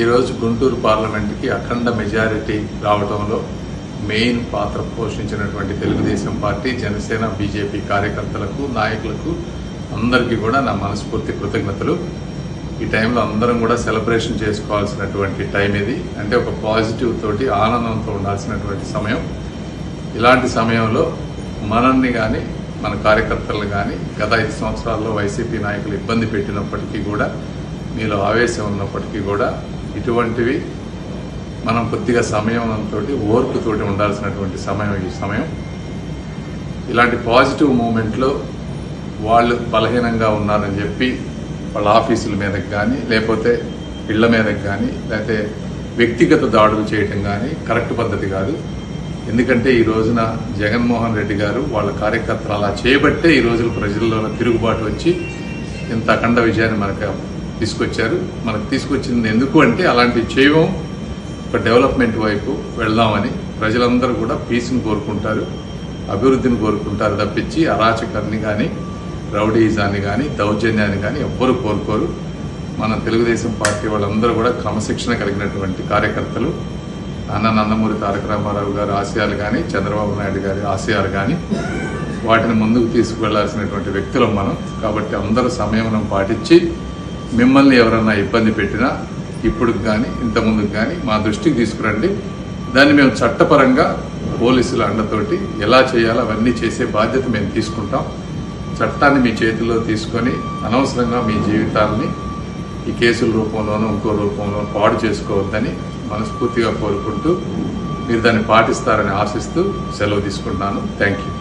ఈరోజు గుంటూరు పార్లమెంట్కి అఖండ మెజారిటీ రావడంలో మెయిన్ పాత్ర పోషించినటువంటి తెలుగుదేశం పార్టీ, జనసేన, బీజేపీ కార్యకర్తలకు, నాయకులకు అందరికీ కూడా నా మనస్ఫూర్తి కృతజ్ఞతలు. ఈ టైంలో అందరం కూడా సెలబ్రేషన్ చేసుకోవాల్సినటువంటి టైం ఇది. అంటే ఒక పాజిటివ్ తోటి ఆనందంతో ఉండాల్సినటువంటి సమయం. ఇలాంటి సమయంలో మనల్ని కానీ మన కార్యకర్తలను కానీ గత 5 సంవత్సరాల్లో వైసీపీ నాయకులు ఇబ్బంది పెట్టినప్పటికీ కూడా, మీలో ఆవేశం ఉన్నప్పటికీ కూడా ఇటువంటివి మనం కొద్దిగా సమయంతో ఓర్పుతోటి ఉండాల్సినటువంటి సమయం ఈ సమయం. ఇలాంటి పాజిటివ్ మూమెంట్లో వాళ్ళు బలహీనంగా ఉన్నారని చెప్పి వాళ్ళ ఆఫీసుల మీదకి కానీ, లేకపోతే ఇళ్ల మీదకి కానీ, లేకపోతే వ్యక్తిగత దాడులు చేయటం కానీ కరెక్ట్ పద్ధతి కాదు. ఎందుకంటే ఈ రోజున జగన్మోహన్ రెడ్డి గారు వాళ్ళ కార్యకర్తలు అలా చేయబట్టే ఈ రోజున ప్రజల్లో తిరుగుబాటు వచ్చి ఇంత అఖండ విజయాన్ని మనకు తీసుకొచ్చారు. మనకు తీసుకొచ్చింది ఎందుకు అంటే అలాంటివి చేయడం, ఒక డెవలప్మెంట్ వైపు వెళ్దామని. ప్రజలందరూ కూడా పీస్ని కోరుకుంటారు, అభివృద్ధిని కోరుకుంటారు తప్పించి అరాచకాన్ని కానీ, రౌడీయిజాన్ని కానీ, దౌర్జన్యాన్ని కానీ ఎవ్వరూ కోరుకోరు. మన తెలుగుదేశం పార్టీ వాళ్ళందరూ కూడా క్రమశిక్షణ కలిగినటువంటి కార్యకర్తలు. నందమూరి తారక రామారావు గారి ఆశయాలు కానీ, చంద్రబాబు నాయుడు గారి ఆశయాలు కానీ, వాటిని ముందుకు తీసుకువెళ్లాల్సినటువంటి వ్యక్తులం మనం. కాబట్టి అందరూ సంయమనం పాటించి మిమ్మల్ని ఎవరన్నా ఇబ్బంది పెట్టినా ఇప్పుడు కానీ ఇంతకుముందుకు కానీ మా దృష్టికి తీసుకురండి. దాన్ని మేము చట్టపరంగా పోలీసుల అండతోటి ఎలా చేయాలో అవన్నీ చేసే బాధ్యత మేము తీసుకుంటాం. చట్టాన్ని మీ చేతుల్లో తీసుకొని అనవసరంగా మీ జీవితాలని ఈ కేసుల రూపంలోనూ ఇంకో రూపంలో పాడు చేసుకోవద్దని మనస్ఫూర్తిగా కోరుకుంటూ మీరు దాన్ని పాటిస్తారని ఆశిస్తూ సెలవు తీసుకుంటున్నాను. Thank you.